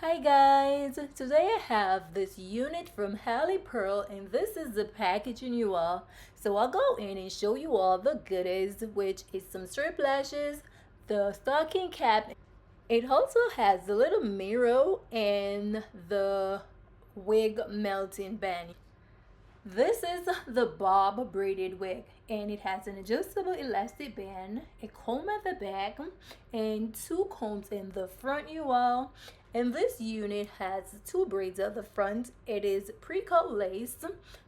Hi guys, today I have this unit from Halle Pearl and this is the packaging you all. So I'll go in and show you all the goodies, which is some strip lashes, the stocking cap. It also has the little mirror and the wig melting band. This is the bob braided wig and it has an adjustable elastic band, a comb at the back, and two combs in the front you all. And this unit has two braids at the front. It is pre-cut lace,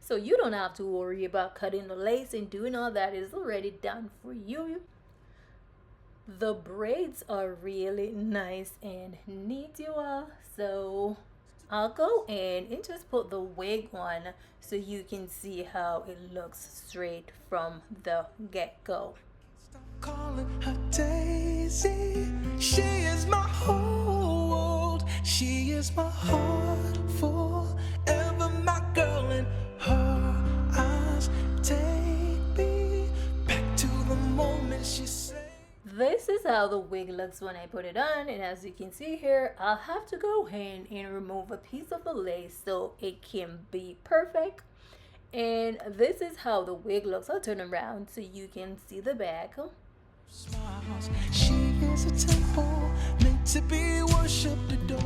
so you don't have to worry about cutting the lace and doing all that. It is already done for you. The braids are really nice and neat you all. So I'll go in and just put the wig on so you can see how it looks straight from the get-go. Stop calling her Daisy. She is my whole world. She is my heart forever, my girl. In her eyes, take me back to the moment she said. This is how the wig looks when I put it on, and as you can see here, I'll have to go in and remove a piece of the lace so it can be perfect. And this is how the wig looks. I'll turn around so you can see the back. Smiles. She is a temple meant to be worshipped, adored.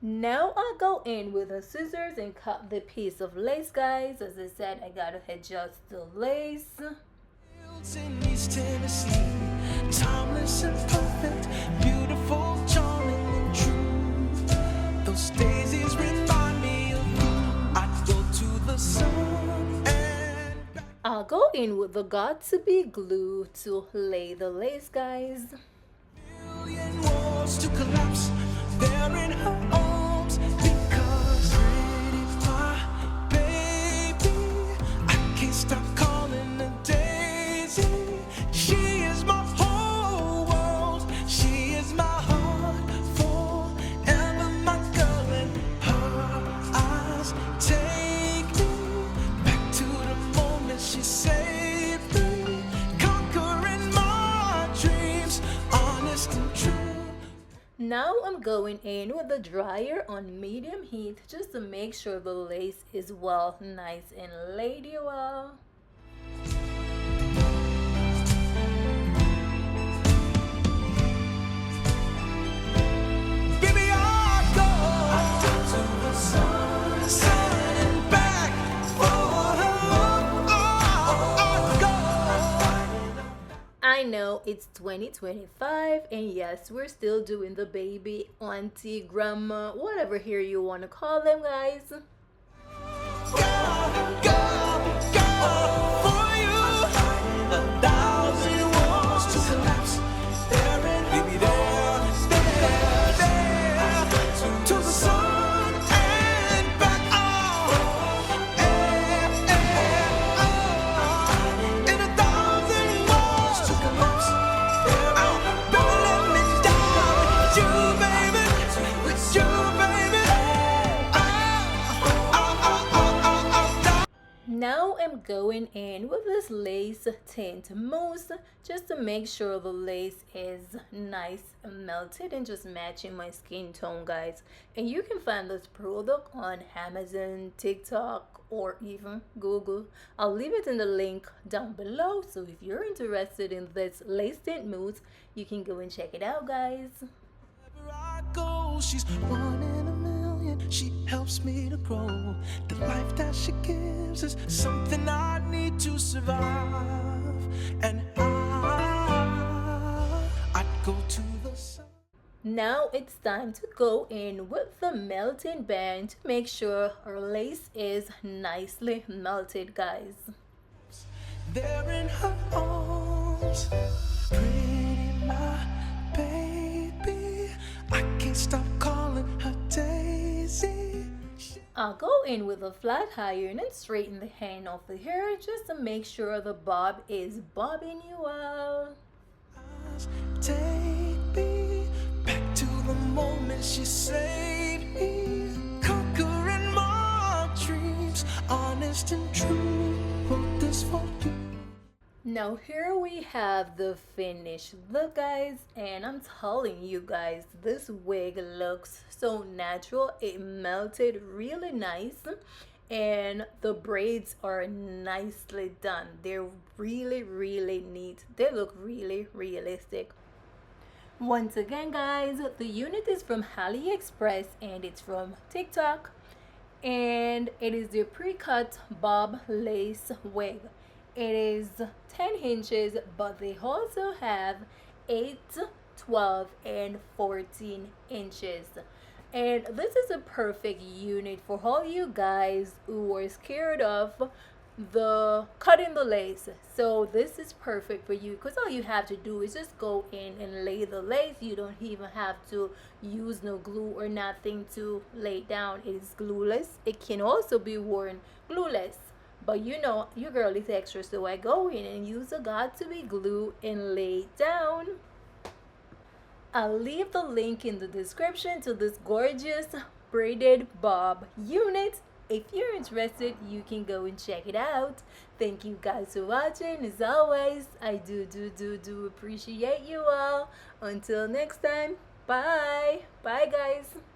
Now I'll go in with the scissors and cut the piece of lace, guys. As I said, I gotta adjust the lace. In East Tennessee, timeless and perfect, beautiful, charming and true. Those daisies remind me of you. I'd go to the sun and back. I'll go in with the got-to-be glue to lay the lace, guys. Million walls to collapse there in her arms, because pretty my baby, I can't stop calling her Daisy. She is my whole world. She is my heart forever, my girl. In her eyes, take me back to the moment she saved me, conquering my dreams, honest and true. Now I'm going in with the dryer on medium heat just to make sure the lace is well nice and laid you all. Baby, I go to the sun and back for her. I go. I know it's 2025 and yes, we're still doing the baby, auntie, grandma, whatever here you want to call them, guys. Go for you. 1,000 walls to collapse. There and baby, there, to the sun and back. In 1,000 walls to collapse. Baby, let me die with you, baby. With you, baby. Now I'm going in with this lace tint mousse just to make sure the lace is nice and melted and just matching my skin tone, guys. And you can find this product on Amazon, TikTok, or even Google. I'll leave it in the link down below, so if you're interested in this lace tint mousse, you can go and check it out, guys. Wherever I go, she's one in a million. She helps me to grow. The life that she gives is something I need to survive. And I'd go to the sun. Now it's time to go in with the melting band to make sure our lace is nicely melted, guys. There in her arms, pretty my baby. I can't stop calling her Daisy. I'll go in with a flat iron and straighten the hand of the hair just to make sure the bob is bobbing you out. Take me back to the moment she saved me, conquering my dreams, honest and true. Wrote this for you. Now here we have the finished look, guys, and I'm telling you guys, this wig looks so natural. It melted really nice, and the braids are nicely done. They're really neat. They look really realistic. Once again, guys, the unit is from AliExpress and it's from TikTok, and it is the pre-cut bob lace wig. It is 10 inches, but they also have 8, 12, and 14 inches. And this is a perfect unit for all you guys who are scared of the cutting the lace. So this is perfect for you because all you have to do is just go in and lay the lace. You don't even have to use no glue or nothing to lay down. It is glueless. It can also be worn glueless, but you know your girl is extra, so I go in and use a got to be glue and lay down. I'll leave the link in the description to this gorgeous braided bob unit. If you're interested, you can go and check it out. Thank you guys for watching. As always, I do appreciate you all. Until next time, bye. Bye, guys.